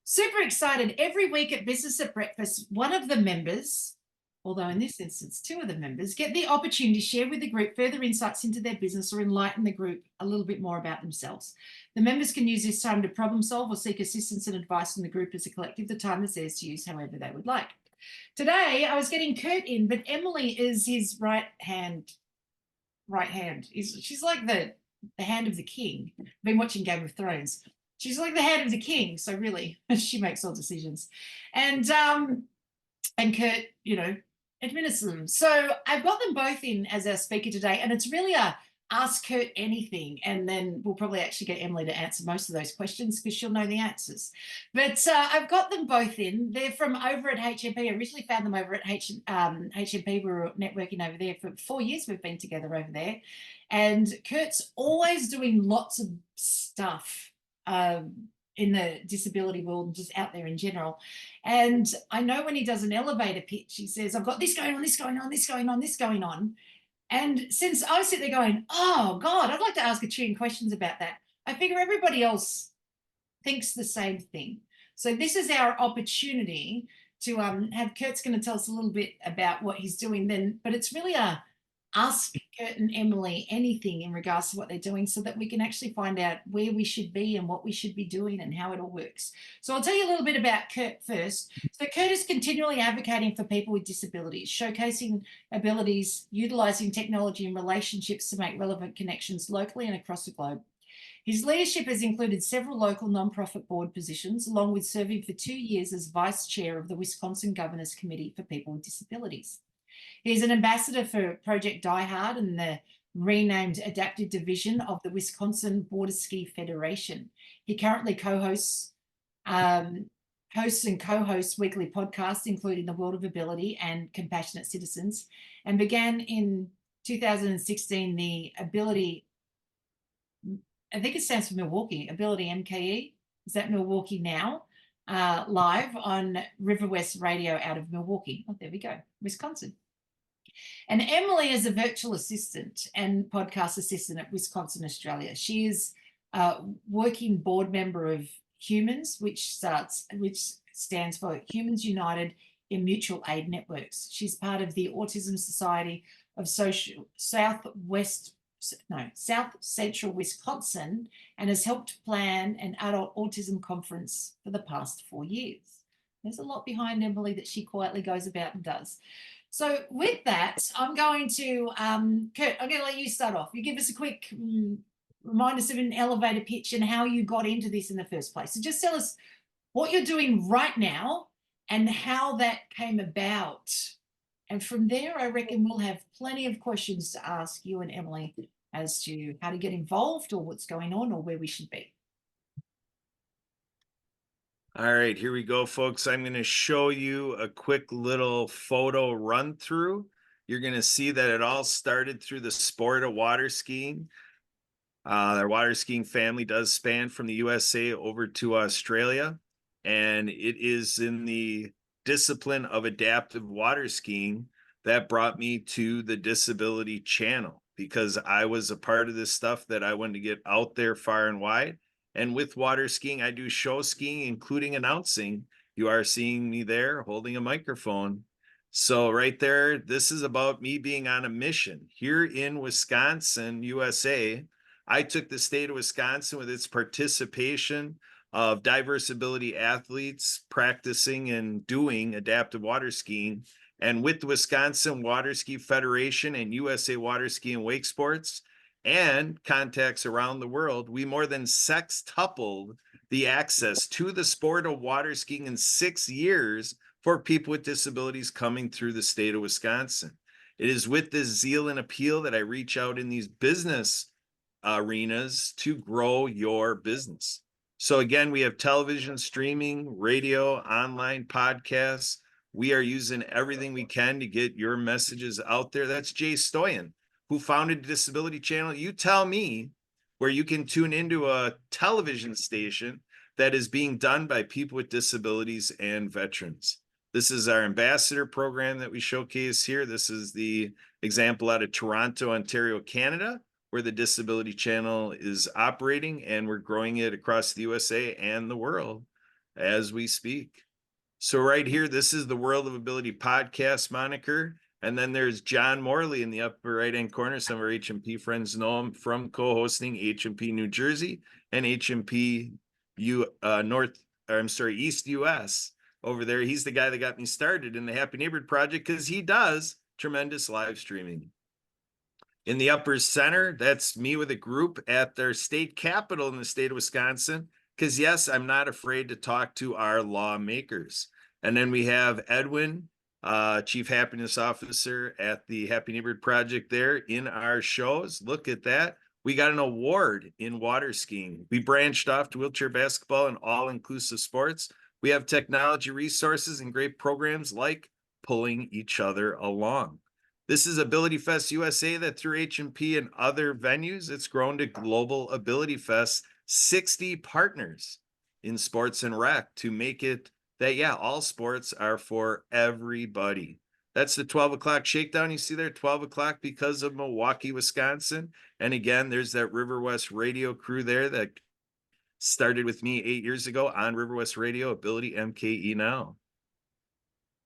Super excited. Every week at Business at Breakfast, one of the members, although in this instance, two of the members, get the opportunity to share with the group further insights into their business or enlighten the group a little bit more about themselves. The members can use this time to problem solve or seek assistance and advice from the group as a collective. The time is theirs to use however they would like. Today, I was getting Kurt in, but Emily is his right hand. She's like the hand of the king. I've been watching Game of Thrones. She's like the hand of the king, so really she makes all decisions. And Kurt, administers them. So I've got them both in as our speaker today, and it's really a ask Kurt anything, and then we'll probably actually get Emily to answer most of those questions because she'll know the answers. But I've got them both in. They're from over at HMP. I originally found them over at HMP. We were networking over there for 4 years. We've been together over there. And Kurt's always doing lots of stuff in the disability world and just out there in general. And I know when he does an elevator pitch, he says, I've got this going on, this going on, this going on, this going on. And since I was sitting there going, oh God, I'd like to ask a trillion questions about that, I figure everybody else thinks the same thing. So this is our opportunity to have Kurt's going to tell us a little bit about what he's doing then, but it's really a ask Kurt and Emily anything in regards to what they're doing so that we can actually find out where we should be and what we should be doing and how it all works. So I'll tell you a little bit about Kurt first. So Kurt is continually advocating for people with disabilities, showcasing abilities, utilizing technology and relationships to make relevant connections locally and across the globe. His leadership has included several local nonprofit board positions, along with serving for 2 years as vice chair of the Wisconsin Governor's Committee for People with Disabilities. He's an ambassador for Project Diehard and the renamed adaptive division of the Wisconsin Waterski Federation. He currently hosts and co-hosts weekly podcasts, including The World of Ability and Compassionate Citizens, and began in 2016 the Ability, I think it stands for Milwaukee, AbilityMKE. Is that Milwaukee Now? Live on Riverwest Radio out of Milwaukee. Oh, there we go, Wisconsin. And Emily is a virtual assistant and podcast assistant at Wisconsin, Australia. She is a working board member of Humans, which stands for Humans United in Mutual Aid Networks. She's part of the Autism Society of South Central Wisconsin and has helped plan an adult autism conference for the past 4 years. There's a lot behind Emily that she quietly goes about and does. So with that, I'm going to, Kurt, I'm going to let you start off. You give us a quick remind us of an elevator pitch and how you got into this in the first place. So just tell us what you're doing right now and how that came about. And from there, I reckon we'll have plenty of questions to ask you and Emily as to how to get involved or what's going on or where we should be. All right, here we go, folks. I'm going to show you a quick little photo run through. You're going to see that it all started through the sport of water skiing. Our water skiing family does span from the USA over to Australia, and it is in the discipline of adaptive water skiing that brought me to the Disability Channel, because I was a part of this stuff that I wanted to get out there far and wide. And with water skiing, I do show skiing, including announcing. You are seeing me there holding a microphone. So right there, this is about me being on a mission. Here in Wisconsin, USA, I took the state of Wisconsin with its participation of diverse ability athletes practicing and doing adaptive water skiing. And with the Wisconsin Waterski Federation and USA Waterski and Wake Sports, and contacts around the world, we more than sextupled the access to the sport of water skiing in 6 years for people with disabilities coming through the state of Wisconsin. It is with this zeal and appeal that I reach out in these business arenas to grow your business. So again, we have television, streaming, radio, online podcasts. We are using everything we can to get your messages out there. That's Jay Stoyan, who founded Disability Channel. You tell me where you can tune into a television station that is being done by people with disabilities and veterans. This is our ambassador program that we showcase here. This is the example out of Toronto, Ontario, Canada, where the Disability Channel is operating, and we're growing it across the USA and the world. as we speak. So right here, this is the World of Ability podcast moniker. And then there's John Morley in the upper right-hand corner. Some of our HMP friends know him from co-hosting HMP New Jersey and HMP East US over there. He's the guy that got me started in the Happy Neighborhood Project because he does tremendous live streaming. In the upper center, that's me with a group at their state capitol in the state of Wisconsin. Because yes, I'm not afraid to talk to our lawmakers. And then we have Edwin, Chief Happiness Officer at the Happy Neighborhood Project there in our shows. Look at that. We got an award in water skiing. We branched off to wheelchair basketball and all-inclusive sports. We have technology resources and great programs like pulling each other along. This is Ability Fest USA that through HMP and other venues, it's grown to Global Ability Fest, 60 partners in sports and rec to make it that, yeah, all sports are for everybody. That's the 12 o'clock shakedown you see there, 12 o'clock because of Milwaukee, Wisconsin. And again, there's that Riverwest Radio crew there that started with me 8 years ago on Riverwest Radio, AbilityMKE Now.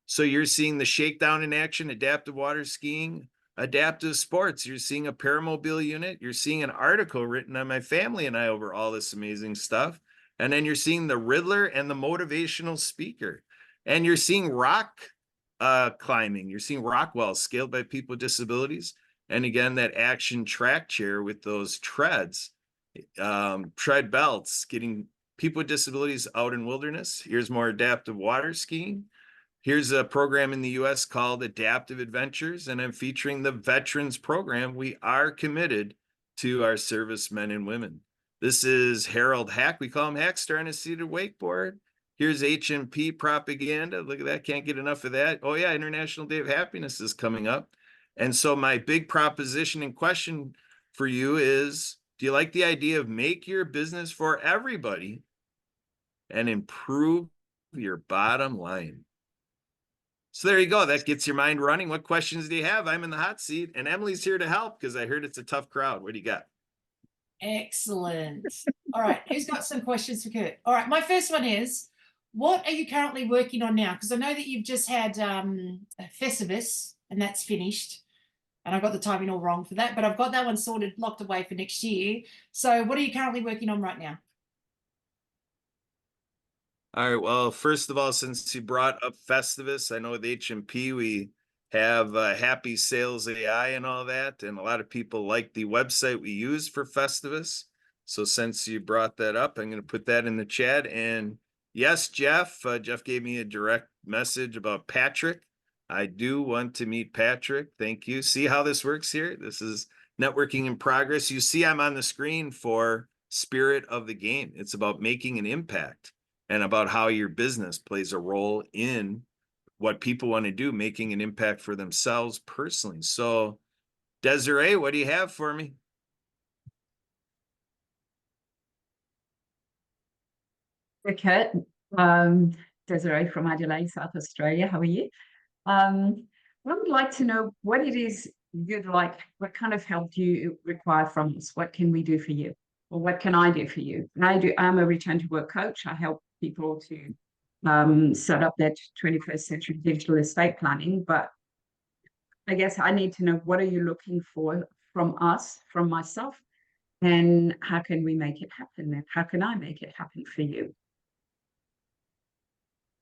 So you're seeing the shakedown in action, adaptive water skiing, adaptive sports. You're seeing a paramobile unit. You're seeing an article written on my family and I over all this amazing stuff. And then you're seeing the Riddler and the motivational speaker. And you're seeing rock climbing. You're seeing rock walls scaled by people with disabilities. And again, that action track chair with those tread belts, getting people with disabilities out in wilderness. Here's more adaptive water skiing. Here's a program in the US called Adaptive Adventures, and I'm featuring the Veterans Program. We are committed to our servicemen and women. This is Harold Hack. We call him Hackstar on a seated wakeboard. Here's HMP propaganda. Look at that. Can't get enough of that. Oh, yeah. International Day of Happiness is coming up. And so my big proposition and question for you is, do you like the idea of make your business for everybody and improve your bottom line? So there you go. That gets your mind running. What questions do you have? I'm in the hot seat and Emily's here to help because I heard it's a tough crowd. What do you got? Excellent. All right. Who's got some questions for Kurt? All right. My first one is, what are you currently working on now? Because I know that you've just had Festivus and that's finished. And I got the timing all wrong for that, but I've got that one sorted, locked away for next year. So what are you currently working on right now? All right. Well, first of all, since you brought up Festivus, I know with HMP, we have Happy Sales AI and all that. And a lot of people like the website we use for Festivus. So since you brought that up, I'm going to put that in the chat. And yes, Jeff, Jeff gave me a direct message about Patrick. I do want to meet Patrick. Thank you. See how this works here? This is networking in progress. You see, I'm on the screen for Spirit of the Game. It's about making an impact and about how your business plays a role in what people want to do, making an impact for themselves personally. So, Desiree, what do you have for me? Hey, Kurt. Desiree from Adelaide, South Australia. How are you? I would like to know what it is you'd like, what kind of help do you require from us? What can we do for you? Or what can I do for you? I'm a return to work coach. I help people to set up that 21st century digital estate planning. But I guess I need to know, what are you looking for from us, from myself? And how can we make it happen? And how can I make it happen for you?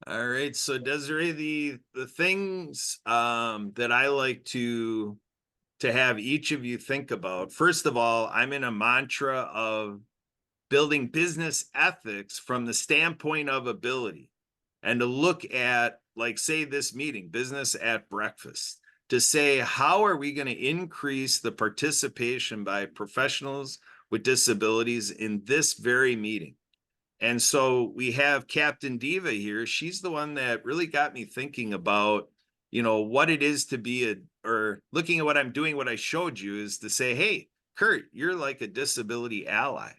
All right. So Desiree, the things that I like to have each of you think about. First of all, I'm in a mantra of building business ethics from the standpoint of ability, and to look at, like, say, this meeting, business at breakfast, to say, how are we going to increase the participation by professionals with disabilities in this very meeting? And so we have Captain Diva here. She's the one that really got me thinking about, what it is to be or looking at what I'm doing, what I showed you is to say, hey, Kurt, you're like a disability ally.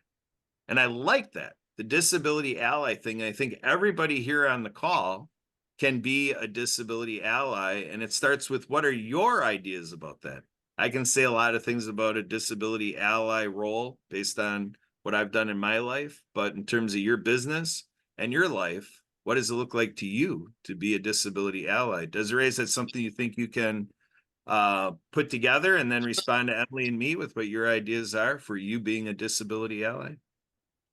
And I like that, the disability ally thing. I think everybody here on the call can be a disability ally. And it starts with, what are your ideas about that? I can say a lot of things about a disability ally role based on what I've done in my life. But in terms of your business and your life, what does it look like to you to be a disability ally? Desiree, is that something you think you can put together and then respond to Emily and me with what your ideas are for you being a disability ally?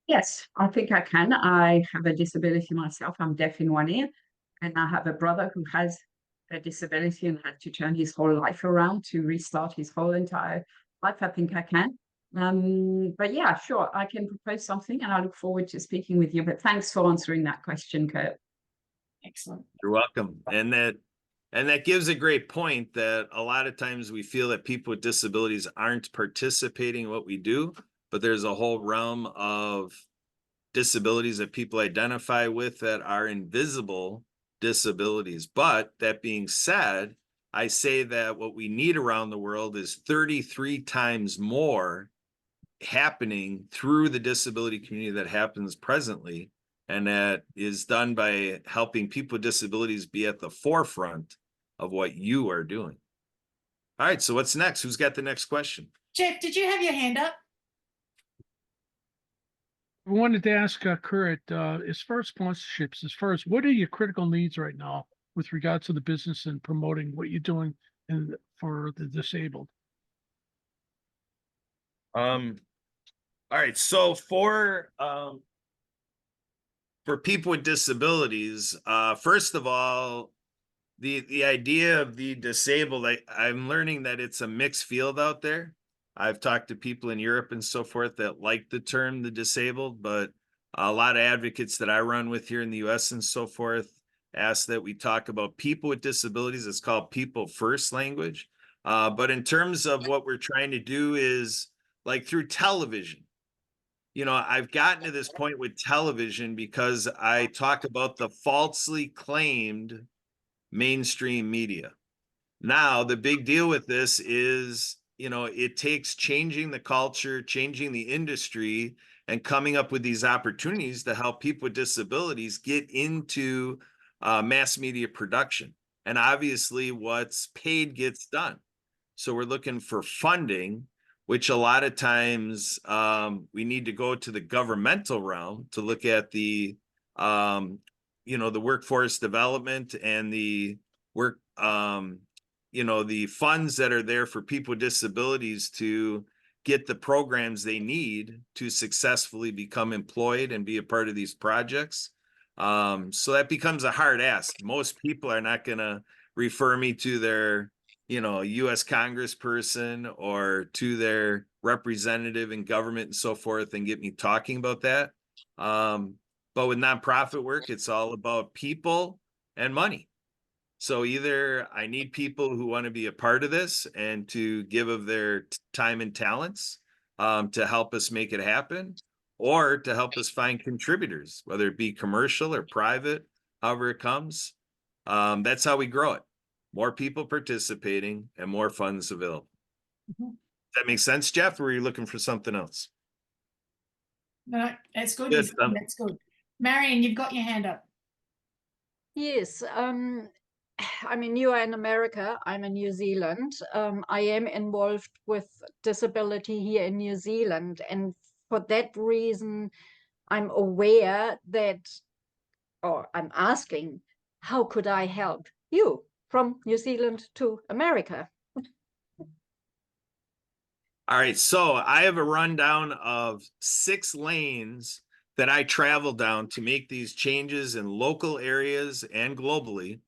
Yes, I think I can. I have a disability myself. I'm deaf in one ear, and I have a brother who has a disability and had to turn his whole life around to restart his whole entire life. I think I can. But yeah, sure, I can propose something, and I look forward to speaking with you. But thanks for answering that question, Kurt. Excellent. You're welcome. And that gives a great point that a lot of times we feel that people with disabilities aren't participating in what we do, but there's a whole realm of disabilities that people identify with that are invisible disabilities. But that being said, I say that what we need around the world is 33 times more happening through the disability community that happens presently. And that is done by helping people with disabilities be at the forefront of what you are doing. All right, so what's next? Who's got the next question? Jeff, did you have your hand up? I wanted to ask Kurt, as far as sponsorships, as far as what are your critical needs right now with regards to the business and promoting what you're doing for the disabled? All right, so for people with disabilities, first of all, the idea of the disabled, I'm learning that it's a mixed field out there. I've talked to people in Europe and so forth that like the term the disabled, but a lot of advocates that I run with here in the US and so forth ask that we talk about people with disabilities. It's called people first language. But in terms of what we're trying to do is like through television, you know, I've gotten to this point with television because I talk about the falsely claimed mainstream media. Now, the big deal with this is, you know, it takes changing the culture, changing the industry, and coming up with these opportunities to help people with disabilities get into mass media production. And obviously, what's paid gets done. So we're looking for funding, which a lot of times we need to go to the governmental realm to look at the, you know, the workforce development and the work, you know, the funds that are there for people with disabilities to get the programs they need to successfully become employed and be a part of these projects. So that becomes a hard ask. Most people are not going to refer me to their, you know, US congressperson or to their representative in government and so forth and get me talking about that. But with nonprofit work, it's all about people and money. So either I need people who want to be a part of this and to give of their time and talents to help us make it happen, or to help us find contributors, whether it be commercial or private, however it comes. That's how we grow it. More people participating and more funds available. Mhm. Does that make sense, Jeff? Or are you looking for something else? No, that's good. Good. That's good. Marion, you've got your hand up. Yes, I mean, you are in America, I'm in New Zealand. I am involved with disability here in New Zealand. And for that reason, I'm aware that, or I'm asking, how could I help you from New Zealand to America? All right, so I have a rundown of 6 lanes that I travel down to make these changes in local areas and globally.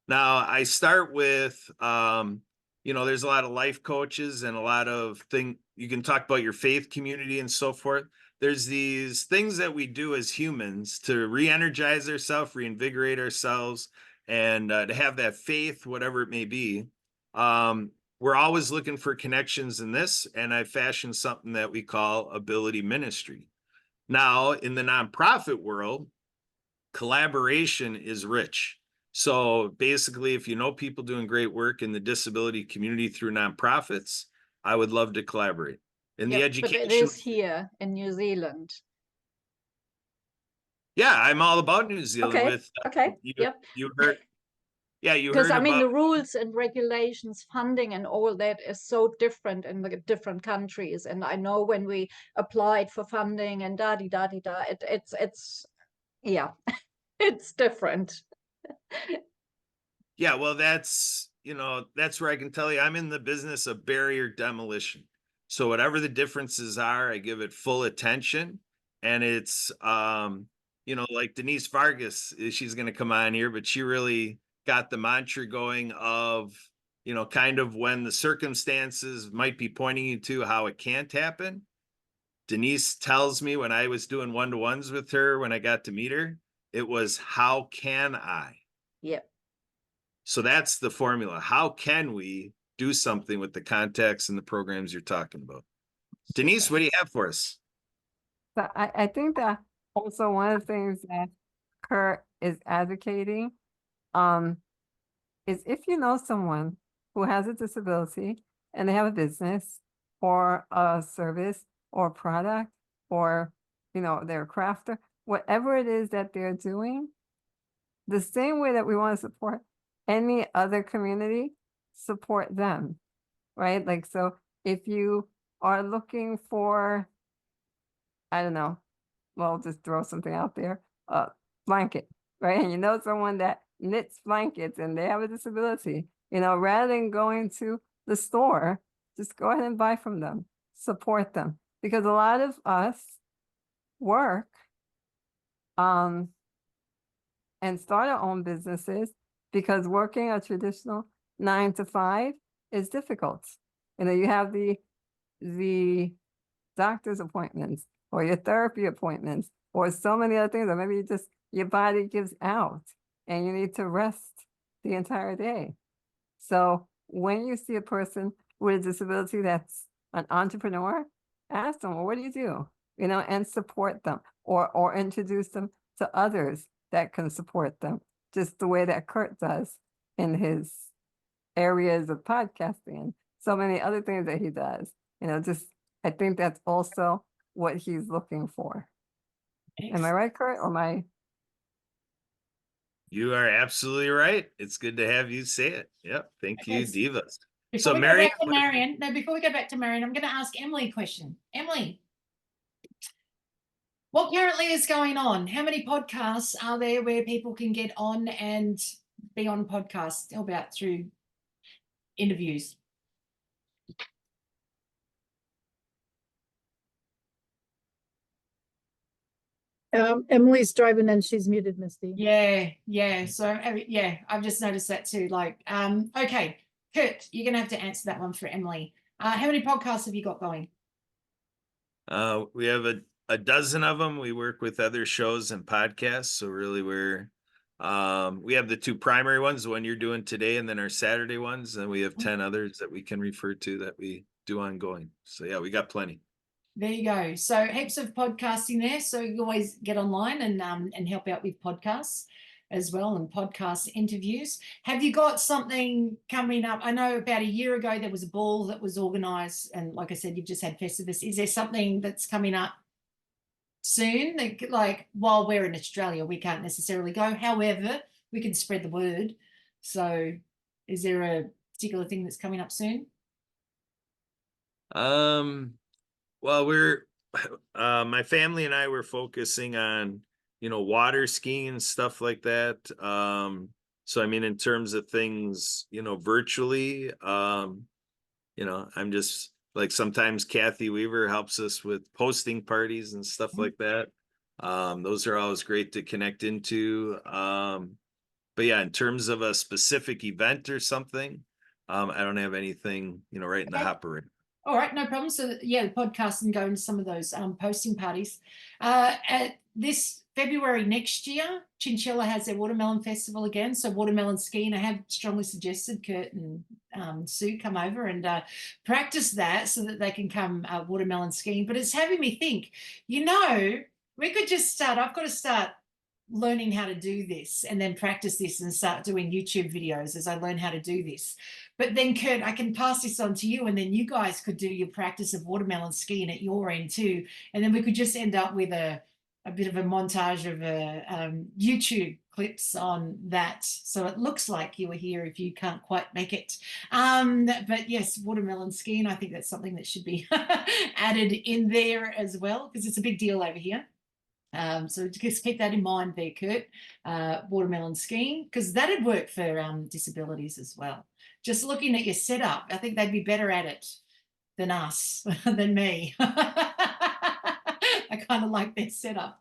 Now, I start with, you know, there's a lot of life coaches and a lot of things. You can talk about your faith community and so forth. There's these things that we do as humans to re-energize ourselves, reinvigorate ourselves, and to have that faith, whatever it may be. We're always looking for connections in this, and I fashioned something that we call Ability Ministry. Now, in the nonprofit world, collaboration is rich. So basically, if you know people doing great work in the disability community through nonprofits, I would love to collaborate. In the But education, it is here in New Zealand. yeah, I'm all about New Zealand. Okay, With okay, yep. you heard, yeah, you Because heard I mean, about the rules and regulations, funding and all that is so different in the different countries. And I know when we applied for funding and da-di-da-di-da, it's yeah. it's different. Yeah, well, that's, that's where I can tell you I'm in the business of barrier demolition. So whatever the differences are, I give it full attention. And it's, like Denise Vargas, she's going to come on here, but she really got the mantra going of, kind of when the circumstances might be pointing you to how it can't happen. Denise tells me when I was doing one-to-ones with her, when I got to meet her, it was, how can I? Yep. So that's the formula. How can we do something with the context and the programs you're talking about? Denise, what do you have for us? So I think that also one of the things that Kurt is advocating is if you know someone who has a disability and they have a business or a service or product or, they're a crafter, whatever it is that they're doing, the same way that we want to support any other community, support them, right? Like, so if you are looking for, I don't know, well, just throw something out there, blanket, right? And you know someone that knits blankets and they have a disability, rather than going to the store, just go ahead and buy from them, support them. Because a lot of us work and start our own businesses because working a traditional 9 to 5 is difficult. You have the doctor's appointments or your therapy appointments or so many other things, or maybe your body gives out and you need to rest the entire day. So when you see a person with a disability that's an entrepreneur, ask them, well, what do you do? And support them or introduce them to others that can support them, just the way that Kurt does in his areas of podcasting and so many other things that he does. I think that's also what he's looking for. Am I right, Kurt? Or am I? You are absolutely right. It's good to have you say it. Yep. Thank you, Yes. Divas. Before So we Marion, go back to Marion, before we go back to Marion, I'm going to ask Emily a question. Emily, what currently is going on? How many podcasts are there where people can get on and be on podcasts? How about through interviews? Emily's driving and she's muted, Misty. Yeah. So I've just noticed that too. Like, okay, Kurt, you're gonna have to answer that one for Emily. How many podcasts have you got going? we have a dozen of them. We work with other shows and podcasts. So really we have the 2 primary ones, the one you're doing today, and then our Saturday ones. And we have 10 others that we can refer to that we do ongoing. So yeah, we got plenty. There you go. So heaps of podcasting there. So you always get online and help out with podcasts as well and podcast interviews. Have you got something coming up? I know about a year ago there was a ball that was organised, and like I said, you've just had Festivus. Is there something that's coming up soon? Like while we're in Australia, we can't necessarily go. However, we can spread the word. So is there a particular thing that's coming up soon? Well, my family and I were focusing on, water skiing and stuff like that. So, I mean, in terms of things, virtually, I'm just like, sometimes Kathy Weaver helps us with posting parties and stuff like that. Those are always great to connect into. But yeah, in terms of a specific event or something, I don't have anything, right in the hopper right now. All right, no problem. So yeah, the podcast and go into some of those posting parties. At this February next year, Chinchilla has their watermelon festival again. So watermelon skiing, I have strongly suggested Kurt and Sue come over and practice that so that they can come watermelon skiing. But it's having me think, we could just start. I've got to start learning how to do this and then practice this and start doing YouTube videos as I learn how to do this. But then, Kurt, I can pass this on to you, and then you guys could do your practice of watermelon skiing at your end too. And then we could just end up with a bit of a montage of YouTube clips on that. So it looks like you were here if you can't quite make it. But yes, watermelon skiing, I think that's something that should be added in there as well, because it's a big deal over here. So just keep that in mind there, Kurt. Watermelon skiing, because that'd work for disabilities as well. Just looking at your setup, I think they'd be better at it than us, than me. I kind of like their setup.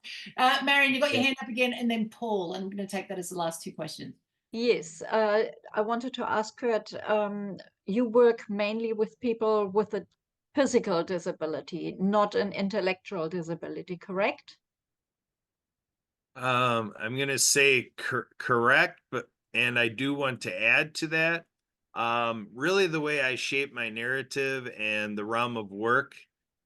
Marion, you got your hand up again, and then Paul. I'm going to take that as the last two questions. Yes, I wanted to ask Kurt, you work mainly with people with a physical disability, not an intellectual disability, correct? I'm going to say correct, and I do want to add to that. Really the way I shape my narrative and the realm of work,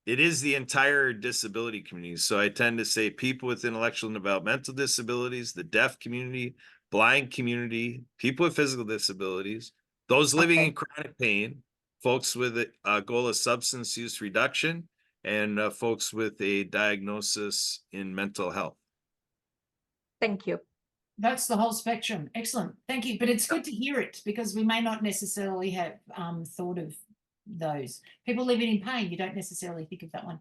it is the entire disability community. So I tend to say people with intellectual and developmental disabilities, the deaf community, blind community, people with physical disabilities, those living in chronic pain, folks with a goal of substance use reduction, and folks with a diagnosis in mental health. Thank you. That's the whole spectrum. Excellent. Thank you. But it's good to hear it, because we may not necessarily have thought of those. People living in pain, you don't necessarily think of that one.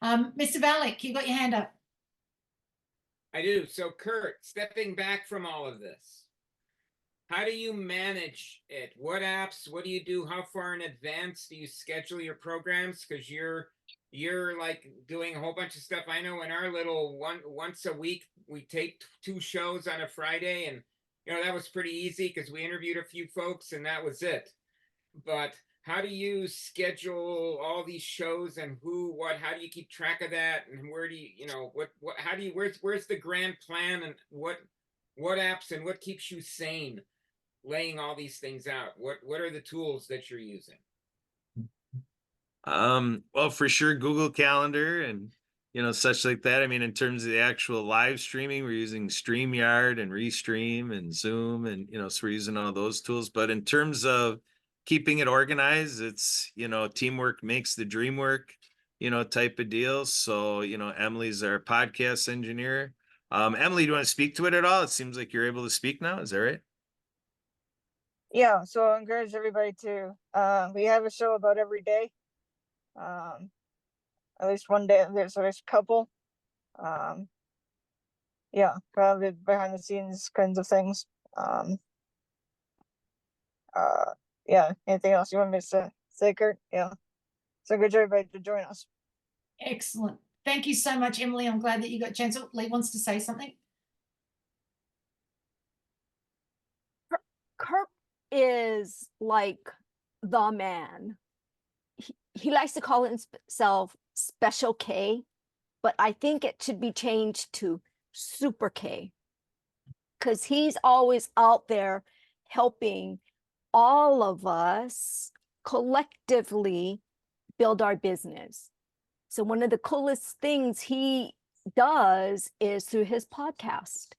Mr. Valek, you got your hand up. I do. So Kurt, stepping back from all of this, how do you manage it? What apps, what do you do? How far in advance do you schedule your programs? Because you're like doing a whole bunch of stuff. I know in our little once a week, we take 2 shows on a Friday, and that was pretty easy because we interviewed a few folks and that was it. But how do you schedule all these shows, and how do you keep track of that? And where do where's the grand plan, and what apps and what keeps you sane laying all these things out? What are the tools that you're using? Well, for sure, Google Calendar and such like that. I mean, in terms of the actual live streaming, we're using StreamYard and Restream and Zoom, and so we're using all those tools. But in terms of keeping it organized, it's teamwork makes the dream work, type of deal. So Emily's our podcast engineer. Emily, do you want to speak to it at all? It seems like you're able to speak now. Is that right? Yeah, so I encourage everybody to we have a show about every day. At least one day there's a couple. Yeah, probably behind the scenes kinds of things. Yeah, anything else you want me to say, Kurt? Yeah. So encourage everybody to join us. Excellent. Thank you so much, Emily. I'm glad that you got a chance. Lee wants to say something. Kurt is like the man. He likes to call himself Special K, but I think it should be changed to Super K, because he's always out there helping all of us collectively build our business. So one of the coolest things he does is through his podcast.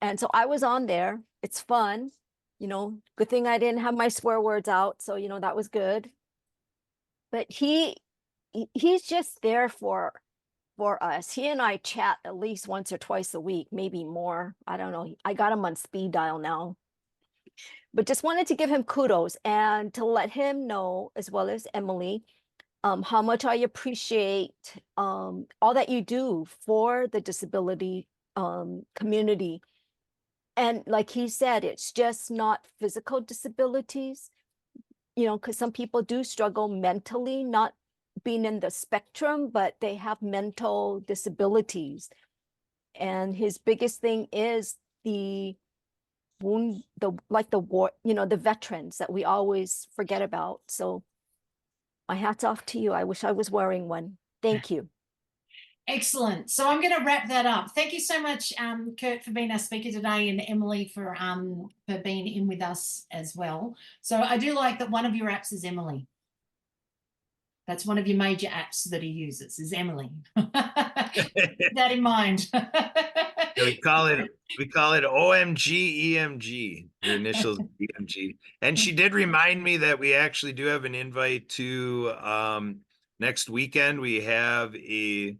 And so I was on there. It's fun. Good thing I didn't have my swear words out. So, that was good. But he's just there for us. He and I chat at least once or twice a week, maybe more. I don't know. I got him on speed dial now. But just wanted to give him kudos and to let him know, as well as Emily, how much I appreciate all that you do for the disability community. And like he said, it's just not physical disabilities, because some people do struggle mentally, not being in the spectrum, but they have mental disabilities. And his biggest thing is the war, the veterans that we always forget about. So my hat's off to you. I wish I was wearing one. Thank you. Excellent. So I'm going to wrap that up. Thank you so much, Kurt, for being our speaker today, and Emily for being in with us as well. So I do like that one of your apps is Emily. That's one of your major apps that he uses, is Emily. Keep that in mind. We call it OMG EMG. The initials EMG. And she did remind me that we actually do have an invite to next weekend. We have a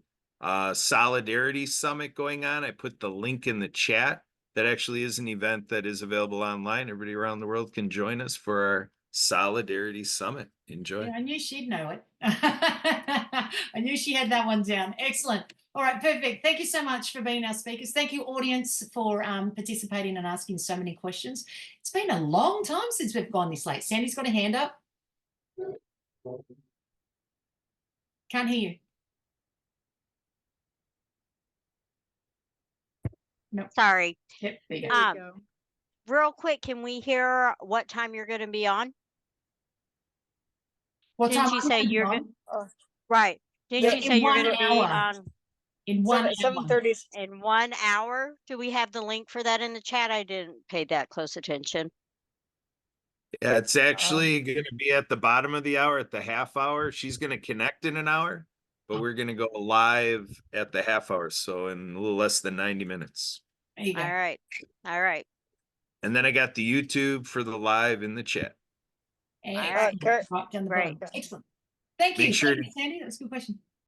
Solidarity Summit going on. I put the link in the chat. That actually is an event that is available online. Everybody around the world can join us for our Solidarity Summit. Enjoy. Yeah, I knew she'd know it. I knew she had that one down. Excellent. All right, perfect. Thank you so much for being our speakers. Thank you, audience, for participating and asking so many questions. It's been a long time since we've gone this late. Sandy's got a hand up. Can't hear you. No. Sorry. Yep, there you go. There we go. Real quick, can we hear what time you're going to be on? What Didn't time you I'm say gonna be you're on? good? Right. Didn't Yeah, you in say you're 1 going to be hour. on In 1 hour. 7:30. in 1 hour? Do we have the link for that in the chat? I didn't pay that close attention. Yeah, it's actually going to be at the bottom of the hour at the half hour. She's going to connect in an hour, but we're going to go live at the half hour. So in a little less than 90 minutes. There you go. All right. All right. And then I got the YouTube for the live in the chat. Excellent. right. Kurt. Right down the Great. bottom. Excellent. Thank you. Make sure Thank you, Sandy. That was a good question.